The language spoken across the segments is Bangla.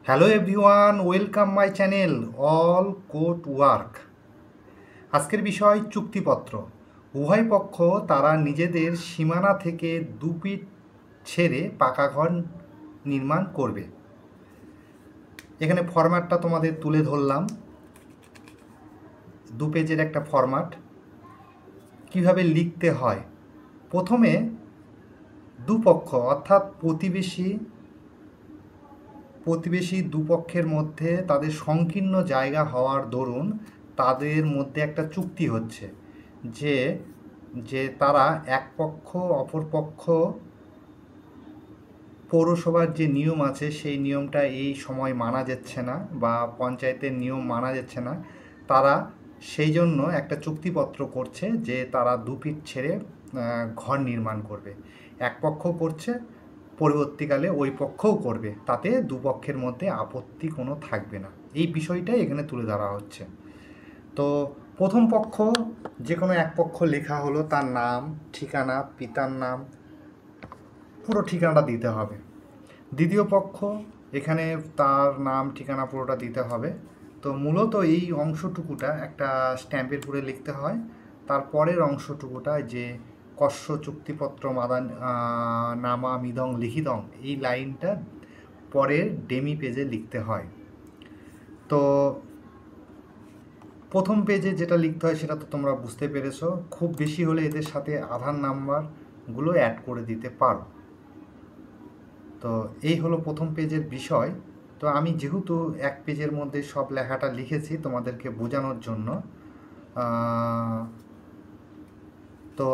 Hello everyone, welcome my channel all coat work. আজকের বিষয় চুক্তিপত্র। উভয় পক্ষ তারা নিজেদের সীমানা থেকে 2 ফিট ছেড়ে পাকা ঘর নির্মাণ করবে। এখানে ফরম্যাটটা তোমাদের তুলে ধরলাম, 2 পেজের একটা ফরম্যাট। কিভাবে লিখতে হয়, প্রথমে দুপক্ষ অর্থাৎ প্রতিবেশী দুপক্ষের মধ্যে তাদের সংকীর্ণ জায়গা হওয়ার দরুন তাদের মধ্যে একটা চুক্তি হচ্ছে যে যে তারা এক পক্ষ অপর পক্ষ পৌরসভার যে নিয়ম আছে সেই নিয়মটা এই সময় মানা যাচ্ছে না বা পঞ্চায়েতের নিয়ম মানা যাচ্ছে না, তারা সেই জন্য একটা চুক্তিপত্র করছে যে তারা 2 ফিট ছেড়ে ঘর নির্মাণ করবে। এক পক্ষ করছে, পরবর্তীকালে ওই পক্ষও করবে, তাতে দুপক্ষের মধ্যে আপত্তি কোনো থাকবে না। এই বিষয়টাই এখানে তুলে ধরা হচ্ছে। তো প্রথম পক্ষ যে কোনো এক পক্ষ লেখা হলো, তার নাম, ঠিকানা, পিতার নাম, পুরো ঠিকানাটা দিতে হবে। দ্বিতীয় পক্ষ এখানে তার নাম ঠিকানা পুরোটা দিতে হবে। তো মূলত এই অংশটুকুটা একটা স্ট্যাম্পের উপরে লিখতে হয়। তারপরের অংশটুকুটা যে কস্য চুক্তিপত্র মাদান নামা মিদং লিখিতং, এই লাইনটা পরের ডেমি পেজে লিখতে হয়। তো প্রথম পেজে যেটা লিখতে হয় সেটা তো তোমরা বুঝতে পেরেছো। খুব বেশি হলে এদের সাথে আধার নাম্বারগুলো অ্যাড করে দিতে পারো। তো এই হলো প্রথম পেজের বিষয়। তো আমি যেহেতু এক পেজের মধ্যে সব লেখাটা লিখেছি তোমাদেরকে বোঝানোর জন্য, তো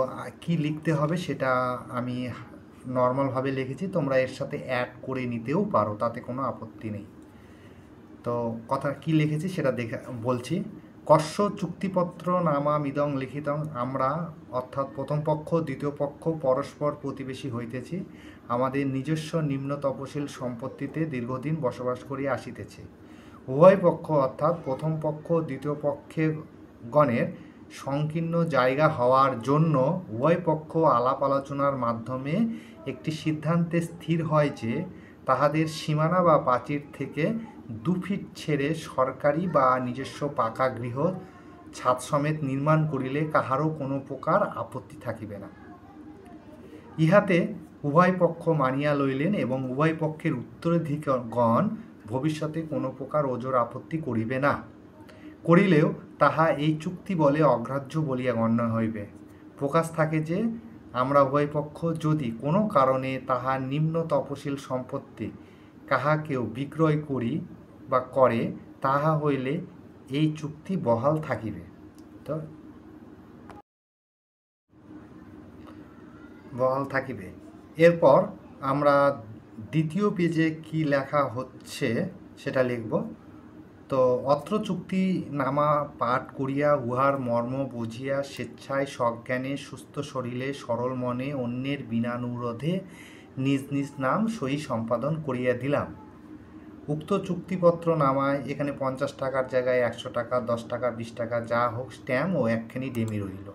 কি লিখতে হবে সেটা আমি নর্মালভাবে লিখেছি, তোমরা এর সাথে অ্যাড করে নিতেও পারো, তাতে কোনো আপত্তি নেই। তো কথা কি লিখেছি সেটা বলছি। কস্য চুক্তিপত্র নামা মিদং লিখিতং, আমরা অর্থাৎ প্রথম পক্ষ দ্বিতীয় পক্ষ পরস্পর প্রতিবেশী হইতেছি, আমাদের নিজস্ব নিম্ন তপশিল সম্পত্তিতে দীর্ঘদিন বসবাস করিয়া আসিতেছি। উভয় পক্ষ অর্থাৎ প্রথম পক্ষ দ্বিতীয় পক্ষের গণের সংকীর্ণ জায়গা হওয়ার জন্য উভয় পক্ষ আলাপ আলোচনার মাধ্যমে একটি সিদ্ধান্তে স্থির হয় যে তাহাদের সীমানা বা প্রাচীর থেকে 2 ফিট ছেড়ে সরকারি বা নিজস্ব পাকা গৃহ ছাদ সমেত নির্মাণ করিলে কাহারও কোনো প্রকার আপত্তি থাকিবে না। ইহাতে উভয় পক্ষ মানিয়া লইলেন এবং উভয় পক্ষের উত্তরাধিকারগণ ভবিষ্যতে কোনো প্রকার ওজর আপত্তি করিবে না। করিলেও তাহা এই চুক্তি বলে অগ্রাহ্য বলিয়া গণ্য হইবে। প্রকাশ থাকে যে আমরা উভয় পক্ষ যদি কোনো কারণে তাহার নিম্ন তপশিল সম্পত্তি কাহাকেও বিক্রয় করি বা করে, তাহা হইলে এই চুক্তি বহাল থাকিবে। তো বহাল থাকিবে। এরপর আমরা দ্বিতীয় পেজে কি লেখা হচ্ছে সেটা লিখব। তো অত্র চুক্তিনামা পাঠ করিয়া উহার মর্ম বুঝিয়া স্বেচ্ছায় সজ্ঞানে সুস্থ শরীরে সরল মনে অন্যের বিনানুরোধে নিজ নিজ নাম সই সম্পাদন করিয়া দিলাম। উক্ত চুক্তিপত্র নামায় এখানে 50 টাকার জায়গায় 100 টাকা, 10 টাকা, 20 টাকা যা হোক স্ট্যাম্প ও একখানি ডেমি রইল।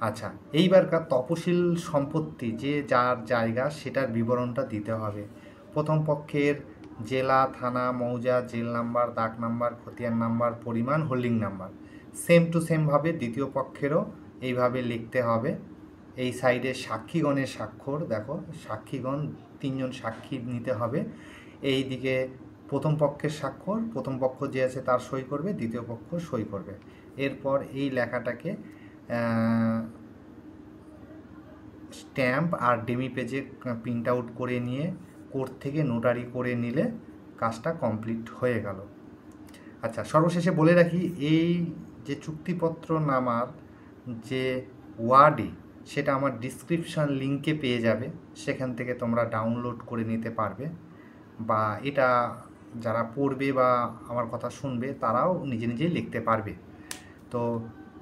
আচ্ছা, এইবারকার তপশিল সম্পত্তি যে যার জায়গা সেটার বিবরণটা দিতে হবে। প্রথম পক্ষের জেলা, থানা, মৌজা, জেল নাম্বার, দাগ নাম্বার, খতিয়ান নাম্বার, পরিমাণ, হোল্ডিং নাম্বার। সেম টু সেমভাবে দ্বিতীয় পক্ষেরও এইভাবে লিখতে হবে। এই সাইডে সাক্ষীগণের স্বাক্ষর দেখো, সাক্ষীগণ 3 জন সাক্ষী নিতে হবে। এই দিকে প্রথম পক্ষের স্বাক্ষর, প্রথম পক্ষ যে আছে তার সই করবে, দ্বিতীয় পক্ষ সই করবে। এরপর এই লেখাটাকে স্ট্যাম্প আর ডেমি পেজে প্রিন্ট আউট করে নিয়ে কোর্ট থেকে নোটারি করে নিলে কাজটা কমপ্লিট হয়ে গেল। আচ্ছা, সর্বশেষে বলে রাখি, এই যে চুক্তিপত্র নামার যে ওয়ার্ডে সেটা আমার ডিসক্রিপশান লিঙ্কে পেয়ে যাবে, সেখান থেকে তোমরা ডাউনলোড করে নিতে পারবে, বা এটা যারা পড়বে বা আমার কথা শুনবে তারাও নিজে নিজেই লিখতে পারবে। তো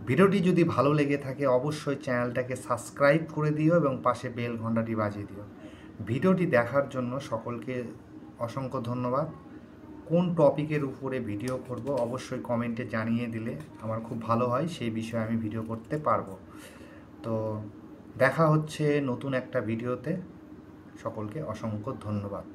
ভিডিওটি যদি ভালো লেগে থাকে অবশ্যই চ্যানেলটাকে সাবস্ক্রাইব করে দিও এবং পাশে বেল ঘণ্টাটি বাজিয়ে দিও। ভিডিওটি দেখার জন্য সকলকে অসংখ্য ধন্যবাদ। কোন টপিকের উপরে ভিডিও করব অবশ্যই কমেন্টে জানিয়ে দিলে আমার খুব ভালো হয়, সেই বিষয়ে আমি ভিডিও করতে পারবো। তো দেখা হচ্ছে নতুন একটা ভিডিওতে। সকলকে অসংখ্য ধন্যবাদ।